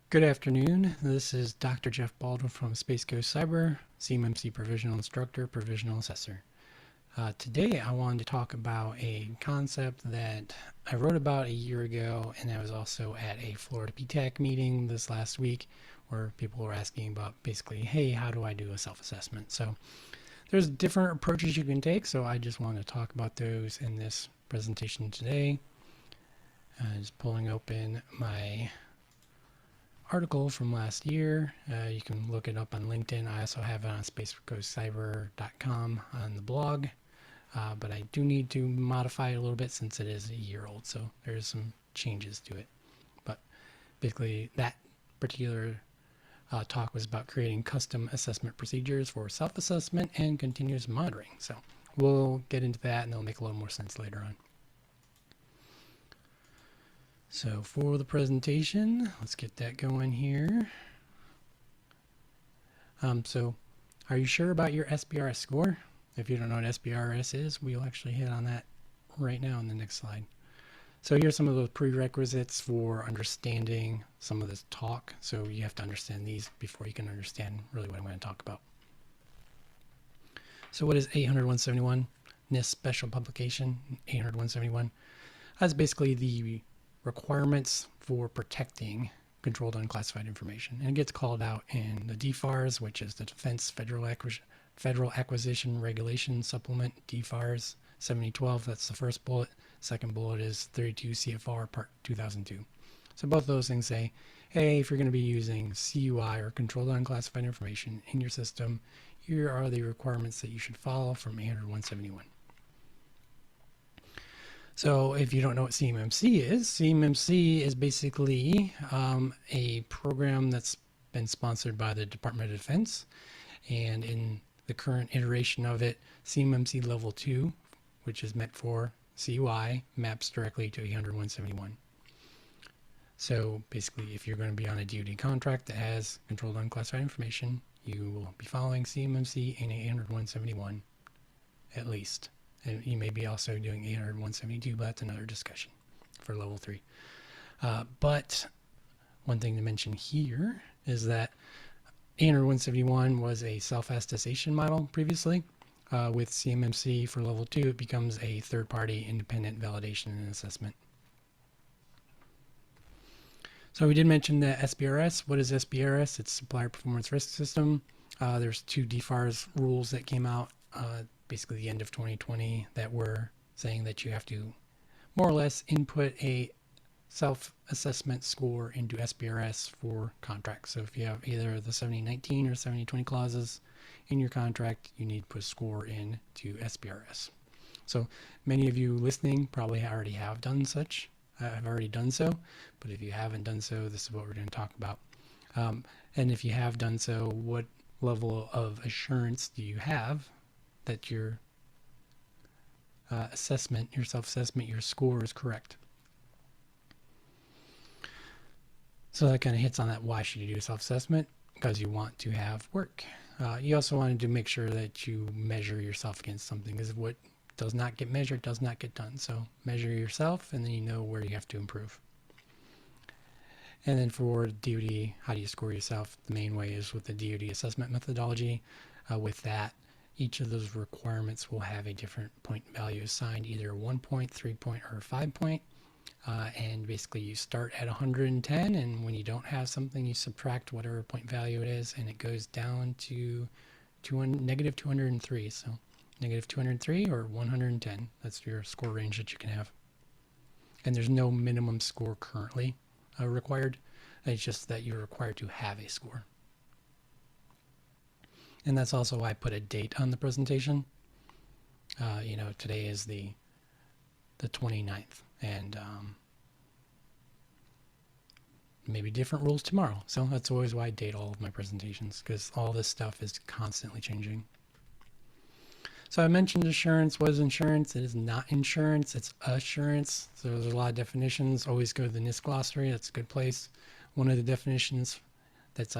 Good afternoon. This is Dr. Jeff Baldwin from Space Coast Cyber, CMMC Provisional Instructor, Provisional Assessor. Today I wanted to talk about a concept that I wrote about a year ago, and I was also at a Florida PTAC meeting this last week where people were asking about basically, hey, how do I do a self-assessment? So there's different approaches you can take, so I just wanted to talk about those in this presentation today. Just pulling open my article from last year. You can look it up on LinkedIn. I also have it on spacecoastcyber.com on the blog, but I do need to modify it a little bit since it is a year old, so there's some changes to it. But basically that particular talk was about creating custom assessment procedures for self-assessment and continuous monitoring. So we'll get into that and it'll make a little more sense later on. So for the presentation, let's get that going here. So are you sure about your SPRS score? If you don't know what SPRS is, we'll actually hit on that right now in the next slide. So here's some of the prerequisites for understanding some of this talk. So you have to understand these before you can understand really what I'm going to talk about. So what is 800-171? NIST Special Publication 800-171. That's basically the requirements for protecting controlled unclassified information. And it gets called out in the DFARS, which is the Defense Federal Acquisition Regulation Supplement, DFARS 7012. That's the first bullet. Second bullet is 32 CFR Part 2002. So both of those things say, hey, if you're going to be using CUI or controlled unclassified information in your system, here are the requirements that you should follow from 800-171. So if you don't know what CMMC is basically a program that's been sponsored by the Department of Defense. And in the current iteration of it, CMMC Level 2, which is meant for CUI, maps directly to 800-171. So basically, if you're going to be on a DoD contract that has controlled unclassified information, you will be following CMMC and 800-171 at least. And you may be also doing 800-172, but that's another discussion for level 3. But one thing to mention here is that 800-171 was a self-attestation model previously. With CMMC for level 2, it becomes a third-party independent validation and assessment. So we did mention the SPRS. What is SPRS? It's Supplier Performance Risk System. There's 2 DFARS rules that came out basically the end of 2020 that were saying that you have to more or less input a self-assessment score into SPRS for contracts. So if you have either the 7019 or 7020 clauses in your contract, you need to put a score into SPRS. So many of you listening probably already have done such. I've already done so, but if you haven't done so, this is what we're going to talk about. And if you have done so, what level of assurance do you have that your assessment, your self-assessment, your score is correct? So that kind of hits on that. Why should you do a self-assessment? Because you want to have work. You also wanted to make sure that you measure yourself against something, because what does not get measured does not get done. So measure yourself, and then you know where you have to improve. And then for DoD, how do you score yourself? The main way is with the DoD assessment methodology. With that, each of those requirements will have a different point value assigned, either 1 point, 3 point, or 5 point. And basically you start at 110, and when you don't have something, you subtract whatever point value it is, and it goes down to negative 203. So negative 203 or 110. That's your score range that you can have. And there's no minimum score currently required. It's just that you're required to have a score. And that's also why I put a date on the presentation. Today is the 29th, and maybe different rules tomorrow. So that's always why I date all of my presentations, because all this stuff is constantly changing. So I mentioned assurance. What is insurance? It is not insurance, it's assurance. So there's a lot of definitions. Always go to the NIST glossary. That's a good place. One of the definitions that's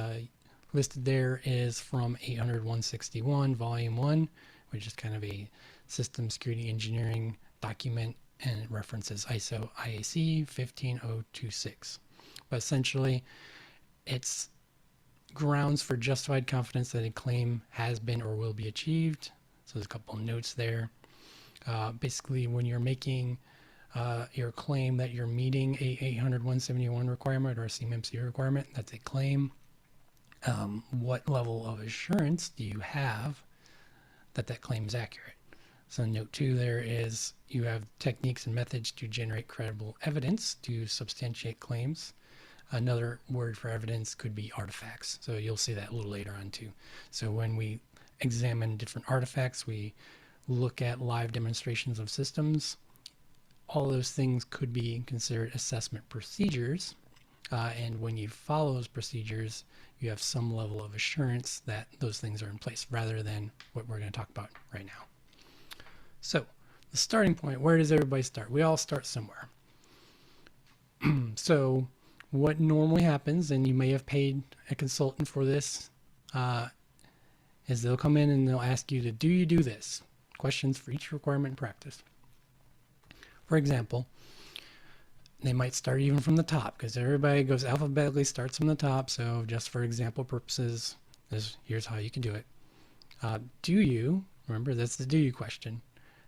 listed there is from 800-161 volume 1, which is kind of a system security engineering document, and it references ISO IAC 15026. But essentially, It's grounds for justified confidence that a claim has been or will be achieved. So there's a couple of notes there. Basically, when you're making your claim that you're meeting a 800-171 requirement or a CMMC requirement, that's a claim. What level of assurance do you have that that claim is accurate? So note 2 there is you have techniques and methods to generate credible evidence to substantiate claims. Another word for evidence could be artifacts. So you'll see that a little later on too. So when we examine different artifacts, we look at live demonstrations of systems. All those things could be considered assessment procedures. And when you follow those procedures, you have some level of assurance that those things are in place rather than what we're going to talk about right now. So the starting point, where does everybody start? We all start somewhere. So what normally happens, and you may have paid a consultant for this, is they'll come in and they'll ask you to, do you do this? Questions for each requirement and practice. For example, they might start even from the top because everybody goes alphabetically, starts from the top. So just for example purposes, here's how you can do it. Do you, remember that's the do you question,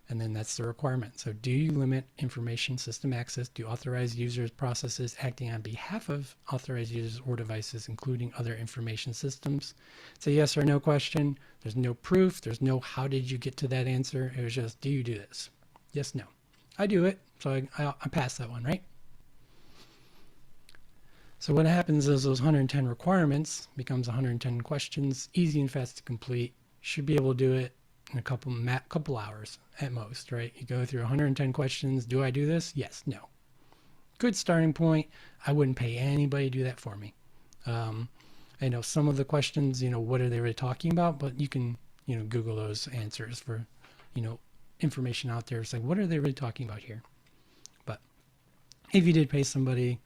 and then that's the requirement. So do you limit information system access to authorized users, processes acting on behalf of authorized users or devices, including other information systems? It's a yes or no question. There's no proof. There's no how did you get to that answer. It was just, do you do this? Yes, no. I do it, so I pass that one, right? So what happens is those 110 requirements becomes 110 questions, easy and fast to complete. Should be able to do it in a couple hours at most, right? You go through 110 questions. Do I do this? Yes, no. Good starting point. I wouldn't pay anybody to do that for me. I know some of the questions, what are they really talking about? But you can, Google those answers for, information out there. It's like, what are they really talking about here? But if you did pay somebody,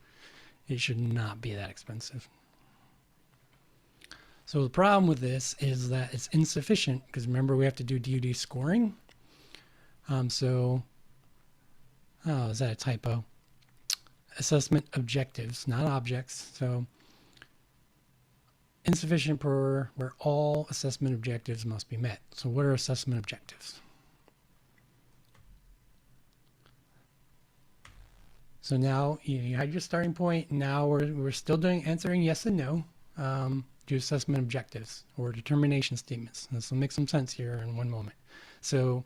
it should not be that expensive. So the problem with this is that it's insufficient because remember we have to do DoD scoring. Is that a typo? Assessment objectives, not objects. So insufficient per where all assessment objectives must be met. So what are assessment objectives? So now you had your starting point. Now we're still answering yes and no to assessment objectives or determination statements. This will make some sense here in one moment. So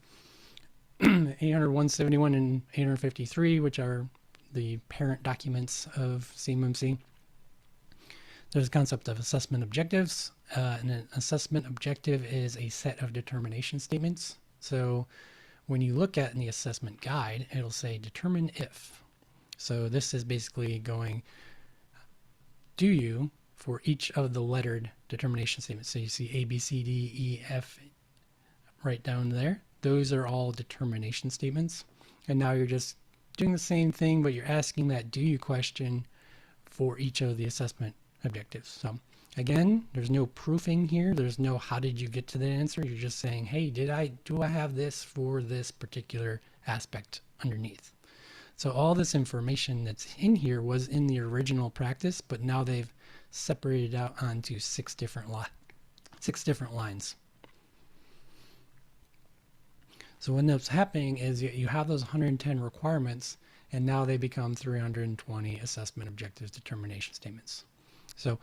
800-171 and 853, which are the parent documents of CMMC, there's a concept of assessment objectives. And an assessment objective is a set of determination statements. So when you look at in the assessment guide, it'll say determine if. So this is basically going, do you, for each of the lettered determination statements. So you see A, B, C, D, E, F right down there. Those are all determination statements. And now you're just doing the same thing, but you're asking that do you question for each of the assessment objectives. So again, there's no proofing here. There's no how did you get to the answer. You're just saying, hey, do I have this for this particular aspect underneath? So all this information that's in here was in the original practice, but now they've separated out onto 6 different lines. So what ends up happening is you have those 110 requirements, and now they become 320 assessment objectives determination statements. So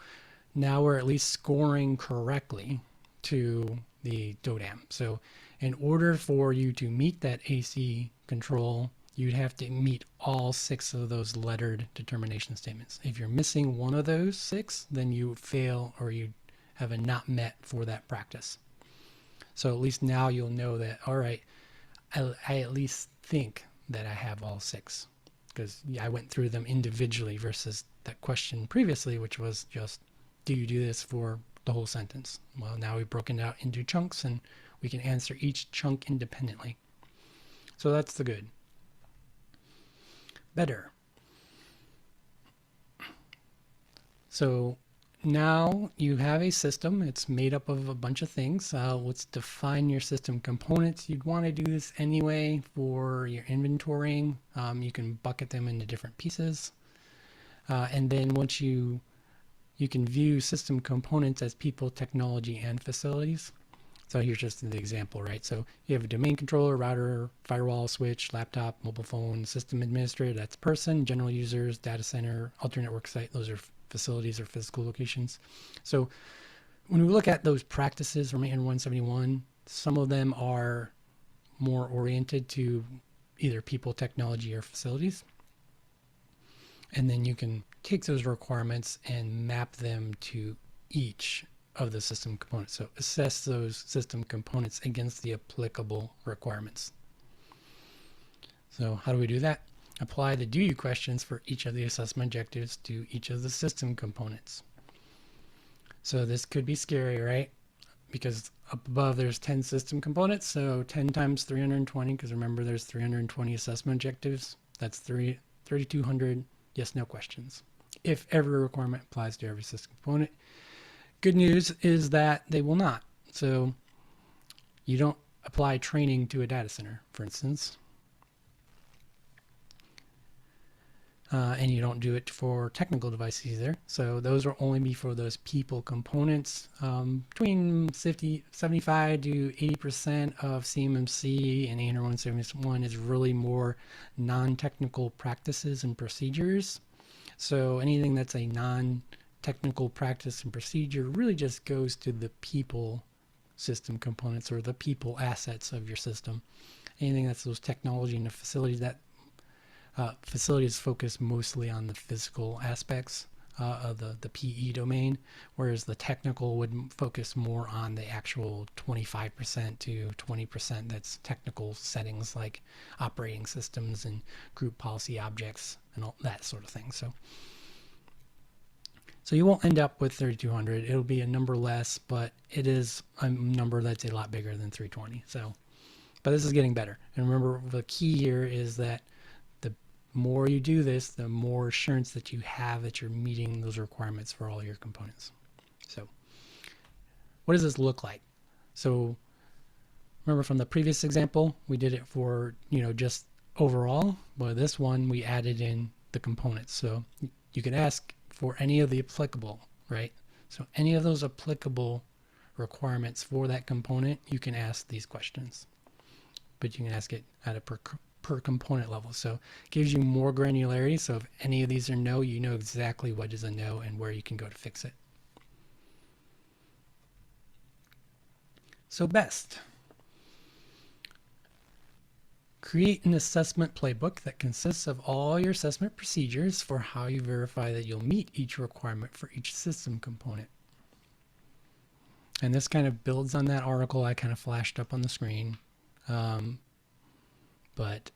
now we're at least scoring correctly to the DODAM. So in order for you to meet that AC control, you'd have to meet all 6 of those lettered determination statements. If you're missing one of those 6, then you fail or you have a not met for that practice. So at least now you'll know that, all right, I at least think that I have all 6 because I went through them individually versus that question previously, which was just, do you do this for the whole sentence? Well, now we've broken it out into chunks and we can answer each chunk independently. So that's the good. Better. So now you have a system. It's made up of a bunch of things. Let's define your system components. You'd want to do this anyway for your inventorying. You can bucket them into different pieces. And then once you you can view system components as people, technology, and facilities. So here's just an example, right? So you have a domain controller, router, firewall, switch, laptop, mobile phone, system administrator, that's person, general users, data center, alternate network site, those are facilities or physical locations. So when we look at those practices from 80171, some of them are more oriented to either people, technology, or facilities. And then you can take those requirements and map them to each of the system components. So assess those system components against the applicable requirements. So how do we do that? Apply the do you questions for each of the assessment objectives to each of the system components. So this could be scary, right? Because up above there's 10 system components, so 10 times 320, because remember there's 320 assessment objectives. That's 3,200 yes/no questions, if every requirement applies to every system component. Good news is that they will not. So you don't apply training to a data center, for instance. And you don't do it for technical devices either. So those will only be for those people components. Between 75 to 80% of CMMC and 80171 is really more non-technical practices and procedures. So anything that's a non-technical practice and procedure really just goes to the people system components or the people assets of your system. Anything that's those technology and the facilities, that facilities focus mostly on the physical aspects of the PE domain, whereas the technical would focus more on the actual 25% to 20% that's technical settings like operating systems and group policy objects and all that sort of thing. So you won't end up with 3,200. It'll be a number less, but it is a number that's a lot bigger than 320. But this is getting better. And remember, the key here is that the more you do this, the more assurance that you have that you're meeting those requirements for all your components. So what does this look like? So remember from the previous example, we did it for, just overall, but this one we added in the components. So you can ask for any of the applicable, right? So any of those applicable requirements for that component, you can ask these questions, but you can ask it at a per component level. So it gives you more granularity. So if any of these are no, you know exactly what is a no and where you can go to fix it. So best. Create an assessment playbook that consists of all your assessment procedures for how you verify that you'll meet each requirement for each system component. And this kind of builds on that article I kind of flashed up on the screen. But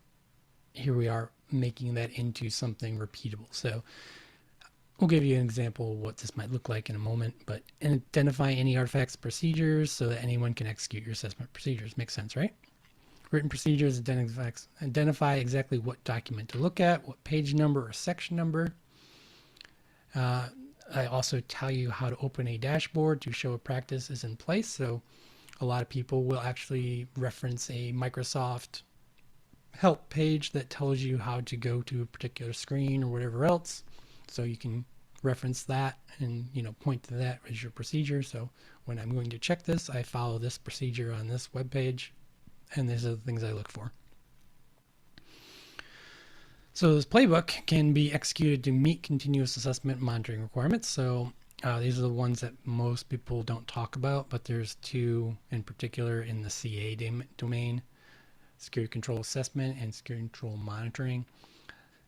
here we are making that into something repeatable. So we'll give you an example of what this might look like in a moment, but identify any artifacts, procedures so that anyone can execute your assessment procedures. Makes sense, right? Written procedures identify exactly what document to look at, what page number or section number. I also tell you how to open a dashboard to show a practice is in place. So a lot of people will actually reference a Microsoft help page that tells you how to go to a particular screen or whatever else. So you can reference that and point to that as your procedure. So when I'm going to check this, I follow this procedure on this web page. And these are the things I look for. So this playbook can be executed to meet continuous assessment monitoring requirements. So these are the ones that most people don't talk about, but there's two in particular in the CA domain, security control assessment and security control monitoring.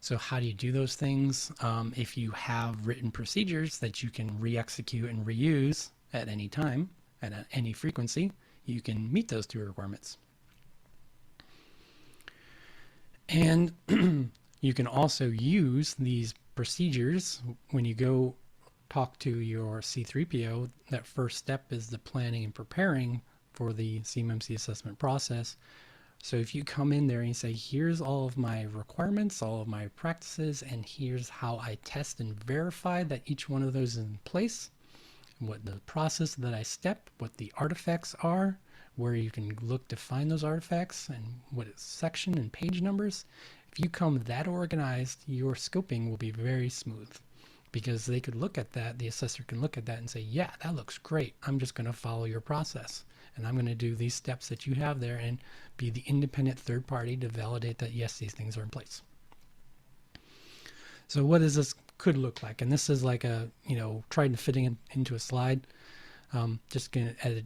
So how do you do those things? If you have written procedures that you can re-execute and reuse at any time and at any frequency, you can meet those two requirements. And you can also use these procedures when you go talk to your C3PO. That first step is the planning and preparing for the CMMC assessment process. So if you come in there and you say, here's all of my requirements, all of my practices, and here's how I test and verify that each one of those is in place, what the process that I step, what the artifacts are, where you can look to find those artifacts, and what is section and page numbers. If you come that organized, your scoping will be very smooth. because they could look at that, the assessor can look at that and say, yeah, that looks great. I'm just going to follow your process. And I'm going to do these steps that you have there and be the independent third party to validate that, yes, these things are in place. So what does this could look like? And this is like a, trying to fitting it into a slide. Just going at a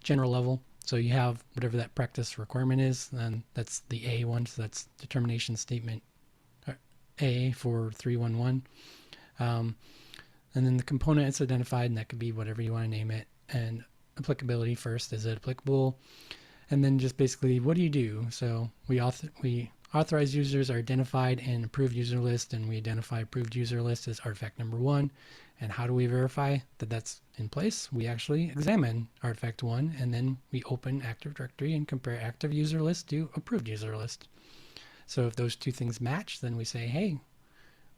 general level. So you have whatever that practice requirement is, and that's the A one. So that's determination statement A for 311. And then the component it's identified, and that could be whatever you want to name it. And applicability first, is it applicable? And then just basically, what do you do? So we authorize users are identified in approved user list, and we identify approved user list as artifact number 1. And how do we verify that that's in place? We actually examine artifact 1, and then we open Active Directory and compare active user list to approved user list. So if those two things match, then we say, hey,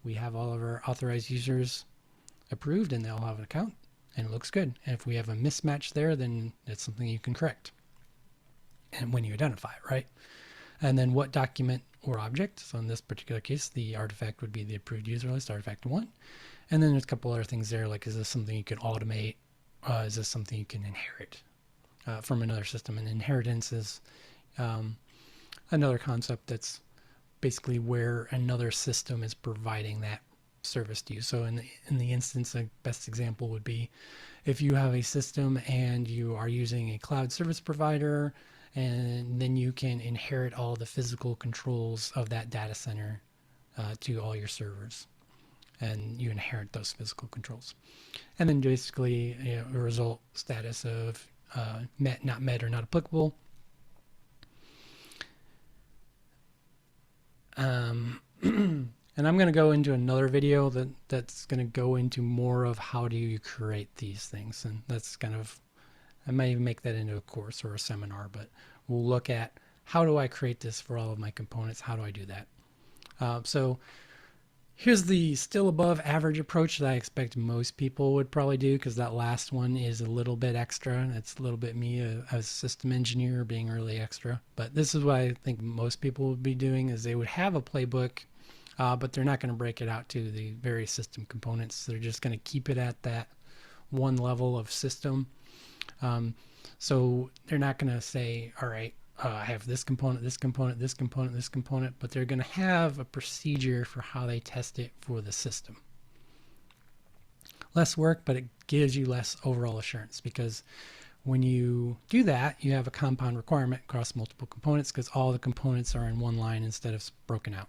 we have all of our authorized users approved and they'll have an account and it looks good. And if we have a mismatch there, then it's something you can correct. And when you identify it, right? And then what document or object? So in this particular case, the artifact would be the approved user list, artifact 1. And then there's a couple other things there, like is this something you can automate? Is this something you can inherit from another system? And inheritance is another concept that's basically where another system is providing that service to you. So in the instance, the best example would be if you have a system and you are using a cloud service provider, and then you can inherit all the physical controls of that data center to all your servers. And you inherit those physical controls. And then basically a result status of met, not met, or not applicable. And I'm going to go into another video that's going to go into more of how do you create these things. And that's kind of, I might even make that into a course or a seminar, but we'll look at how do I create this for all of my components? How do I do that? So here's the still above average approach that I expect most people would probably do, because that last one is a little bit extra. It's a little bit me as a system engineer being really extra. But this is what I think most people would be doing, is they would have a playbook, but they're not going to break it out to the various system components. They're just going to keep it at that one level of system. So they're not going to say, all right, I have this component, this component, this component, this component, but they're going to have a procedure for how they test it for the system. Less work, but it gives you less overall assurance, because when you do that, you have a compound requirement across multiple components, because all the components are in one line instead of broken out.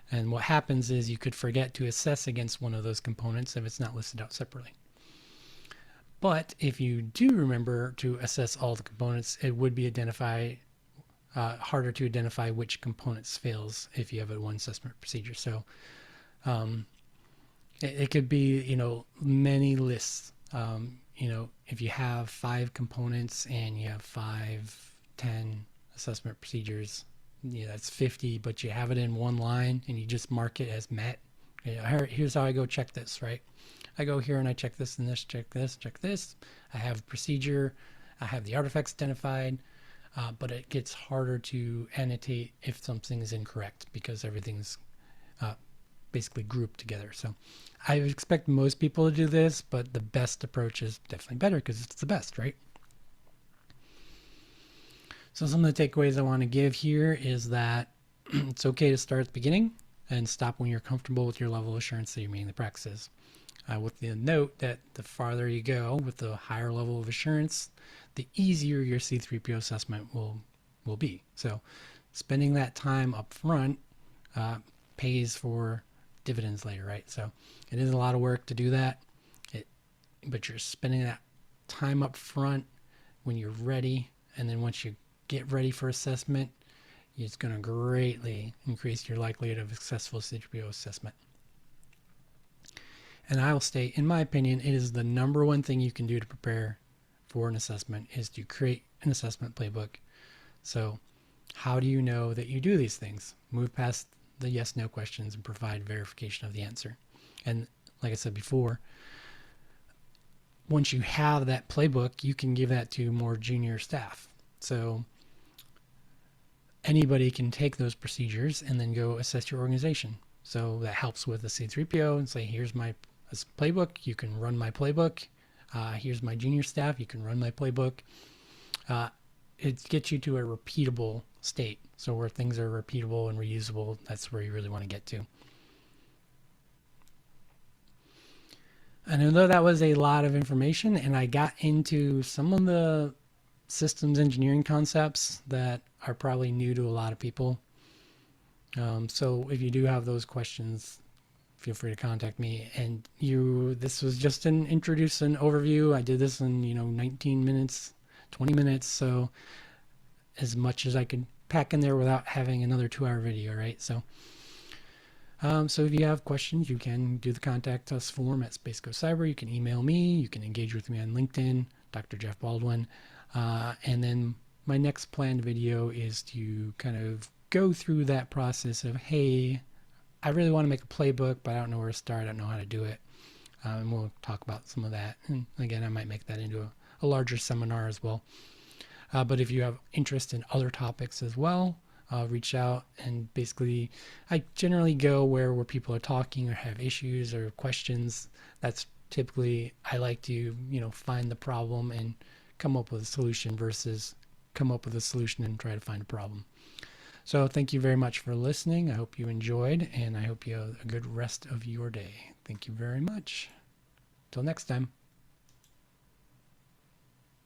And what happens is you could forget to assess against one of those components if it's not listed out separately. But if you do remember to assess all the components, it would be harder to identify which components fails if you have a one assessment procedure. So it could be, many lists. If you have 5 components and you have 10 assessment procedures, that's 50, but you have it in one line and you just mark it as met. Here's how I go check this, right? I go here and I check this and this, check this, check this. I have a procedure. I have the artifacts identified, but it gets harder to annotate if something is incorrect, because everything's basically grouped together. So I expect most people to do this, but the best approach is definitely better because it's the best, right? So some of the takeaways I want to give here is that it's okay to start at the beginning and stop when you're comfortable with your level of assurance that you're meeting the practices. With the note that the farther you go with the higher level of assurance, the easier your C3PO assessment will be. So spending that time up front pays for dividends later, right? So it is a lot of work to do that, but you're spending that time up front when you're ready, and then once you get ready for assessment, it's going to greatly increase your likelihood of a successful C3PO assessment. And I will state, in my opinion, it is the #1 thing you can do to prepare for an assessment is to create an assessment playbook. So how do you know that you do these things? Move past the yes/no questions and provide verification of the answer. And like I said before, once you have that playbook, you can give that to more junior staff. So anybody can take those procedures and then go assess your organization. So that helps with the C3PO and say, here's my playbook. You can run my playbook. Here's my junior staff. You can run my playbook. It gets you to a repeatable state. So where things are repeatable and reusable, that's where you really want to get to. And although that was a lot of information, and I got into some of the systems engineering concepts that are probably new to a lot of people. So if you do have those questions, feel free to contact me. And this was just an overview. I did this in 19 minutes, 20 minutes. So as much as I could pack in there without having another 2-hour video, right? So if you have questions, you can do the contact us form at Space Ghost Cyber. You can email me. You can engage with me on LinkedIn, Dr. Jeff Baldwin. And then my next planned video is to kind of go through that process of, hey, I really want to make a playbook, but I don't know where to start. I don't know how to do it. And we'll talk about some of that. And again, I might make that into a larger seminar as well. But if you have interest in other topics as well, reach out. And basically, I generally go where people are talking or have issues or questions. That's typically, I like to, find the problem and come up with a solution versus come up with a solution and try to find a problem. So thank you very much for listening. I hope you enjoyed, and I hope you have a good rest of your day. Thank you very much. Till next time.